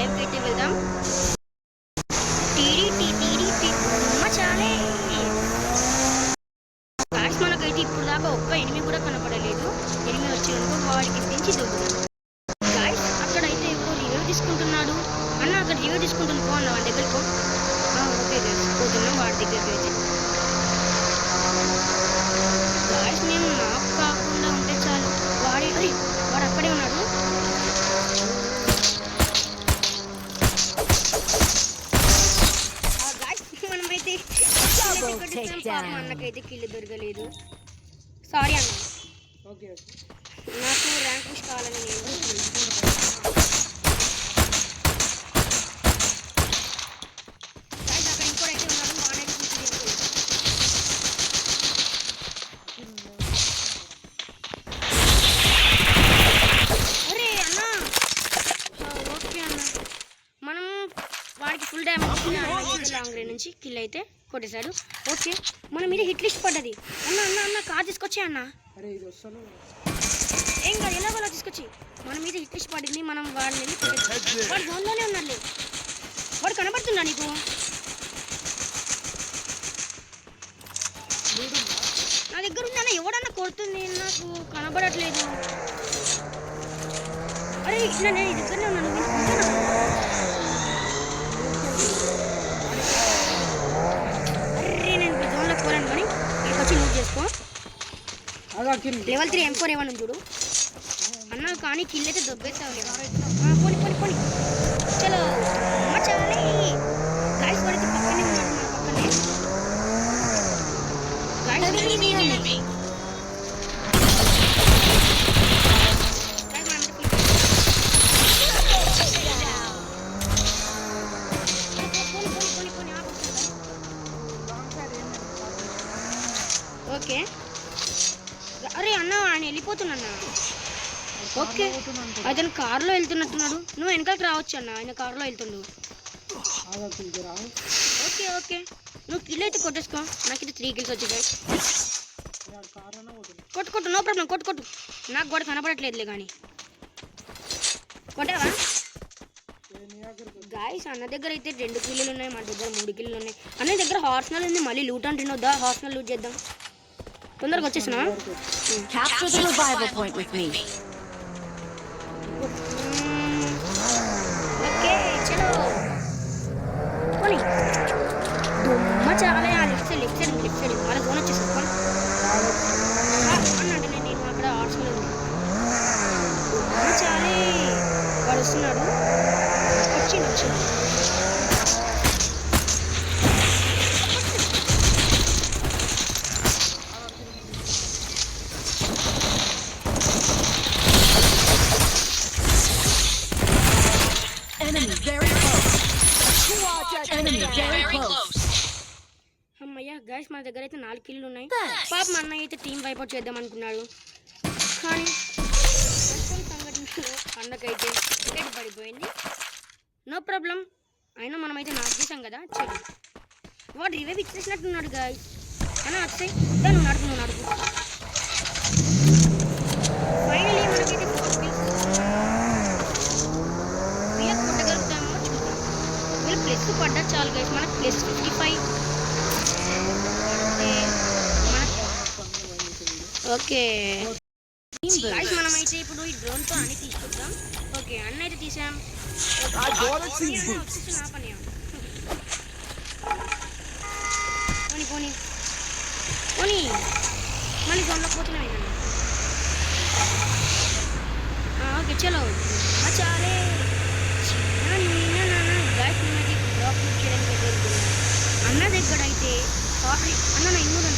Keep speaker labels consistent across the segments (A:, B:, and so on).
A: లైవ్కి అయితే వెళ్దాం. చాలే గాయ్స్, మనకైతే ఇప్పుడు దాకా ఒక్క ఎనిమి కూడా కనపడలేదు. ఎనిమి వచ్చేందుకు వాడికి దించి దొబ్బుతాను. గాయ్స్, అక్కడైతే ఎవరో రివ్యూ తీసుకుంటున్నాడు. అన్న అక్కడ రివ్యూ తీసుకుంటుంది, పో అన్న వాడి దగ్గరికి. ఓకే గాయ్స్, పోతున్నాం వాడి దగ్గరికి అయితే. గాయ్స్, మేము నాకు కాకుండా ఉంటే చాలు. వాడు అక్కడే ఉన్నాడు. మనమైతే అన్నకైతే కిల్లు దొరకలేదు. సారీ అన్న, నాకు ర్యాంక్ పుష్ కావాలని నేను అక్కడ ఇంకోటైతే ఉన్నాడు. వాడైతే అరే అన్న, ఓకే అన్న, మనం వాడికి ఫుల్ డ్యామేజ్ లాంగ్ రేంజ్ నుంచి కిల్ అయితే కొట్టేశాడు. ఓకే, మన మీద హిట్ లిస్ట్ పడ్డది. అన్న అన్న అన్న కార్ తీసుకొచ్చే అన్న. ఏం కాదు, ఎలాగోలా తీసుకొచ్చి. మన మీద హిట్ లిస్ట్ పడింది. మనం వాడిని వెళ్ళి కొట్టేసి వాడు జోన్లోనే ఉన్నాడు. వాడు కనబడుతున్నా నీకు? నా దగ్గర ఉందన్న. ఎవడన్నా కొడుతుంది, నాకు కనబడట్లేదు. అరే ఇట్లా నేను ఈ దగ్గరనే ఉన్నాను. లెవెల్ 3 M4 ఏమన్నా చూడు అన్నా, కానీ కిల్ అయితే దొబ్బేస్తావు. పోని పోని పోని, చలో చాలే. గాయ్స్, పడితే పక్కనే ఉన్నాడు, మన పక్కనే. ఓకే, అరే అన్న ఆయన వెళ్ళిపోతున్నా. ఓకే, అతను కారులో వెళ్తున్నట్టున్నాడు. నువ్వు వెనకాలకి రావచ్చు అన్న, ఆయన కారులో వెళ్తుండు. ఓకే ఓకే, నువ్వు కిల్ అయితే కొట్టేసుకో. నాకు ఇది 3 కిల్స్ వచ్చాయి. కొట్టు, నో ప్రాబ్లం, కొట్టు. నాకు కూడా కనపడట్లేదులే కానీ. కొట్టావా? గాయ్స్, అన్న దగ్గర అయితే 2 కిల్లులు ఉన్నాయి, మన దగ్గర 3 కిల్లులు ఉన్నాయి. అన్న దగ్గర హార్స్నల్ ఉంది. మళ్ళీ లూట్ అంటే వద్దా? హార్స్నల్ లూట్ చేద్దాం. తొందరగా వచ్చేసినా. ఓకే చలో పోనీ. దుమ్మ చాలే. లెఫ్ట్ సైడ్ వాళ్ళ జోన్ వచ్చేసి అన్నాడు. నేను అక్కడ ఆర్ట్స్లో ఉంది. దుమ్మ చాలే. వాడు వస్తున్నాడు. వచ్చిండు. అమ్మయ్యా గాయ్స్, మన దగ్గర అయితే 4 కిల్లులు ఉన్నాయి. పాప మా అన్నయ్య అయితే టీం వైపౌట్ చేద్దాం అనుకున్నాడు, కానీ సంఘటనలో అన్నకైతే హెడ్ పడిపోయింది. నో ప్రాబ్లం, అయినా మనమైతే నాకు చేసాం కదా. చెడు వాడు రివైవ్ ఇచ్చేసినట్టున్నాడు గాయ్స్. అన్న వస్తాయి, నువ్వు నడుపు. ఫైనలీ మనకైతే 4 కిల్స్. వీళ్ళకి కొట్టగలుగుతామో చూద్దాం. వీళ్ళు ప్లస్ పడ్డా చాలు గాయ్స్. మనకు ప్లస్ 55. ఓకే గాయ్స్, మనమైతే ఇప్పుడు ఈ డ్రోన్తో అన్ని తీసుకుందాం. ఓకే, అన్న అయితే తీసాం. పోనీ మళ్ళీ జోన్లో పోతున్నాయి. ఓకే చలో చాలే. గాయ్స్, మేమైతే డ్రాప్ చేయడానికి వెళ్తున్నాం. అన్న దగ్గర అయితే అన్న నా ఇన్నూరు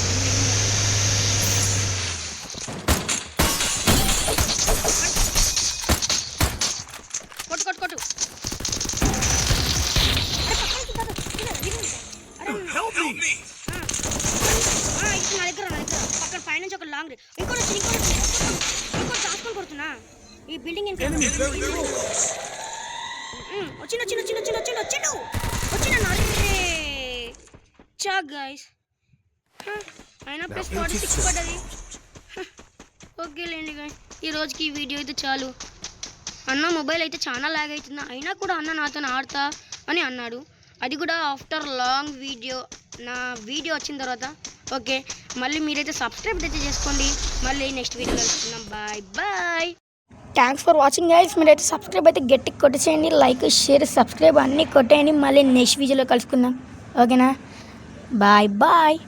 A: కొట్టు. నా దగ్గర పక్కన పైనుంచి ఒక లాంగ్ ఇంకోటి దాచుకొని కొడుతున్నా. ఈ బిల్డింగ్ వచ్చిన చా గాయ్స్. అయినా ప్లస్ 46 పడ్డది. ఓకే లేండి గాయ్స్, ఈ రోజుకి ఈ వీడియో అయితే చాలు. అన్న మొబైల్ అయితే చాలా లాగ్ అవుతుంది, అయినా కూడా అన్న నాతో ఆడతా అని అన్నాడు. అది కూడా ఆఫ్టర్ లాంగ్ వీడియో, నా వీడియో వచ్చిన తర్వాత. ఓకే, మళ్ళీ మీరైతే సబ్స్క్రైబ్ అయితే చేసుకోండి. మళ్ళీ నెక్స్ట్ వీడియో కలుసుకుందాం. Bye bye.
B: Thanks for watching guys. మీరైతే సబ్స్క్రైబ్ అయితే గట్టిగా కొట్టేసేయండి, లైక్ షేర్ సబ్స్క్రైబ్ అన్నీ కొట్టేయండి. మళ్ళీ నెక్స్ట్ వీడియోలో కలుసుకుందాం. ఓకేనా, బాయ్ బాయ్.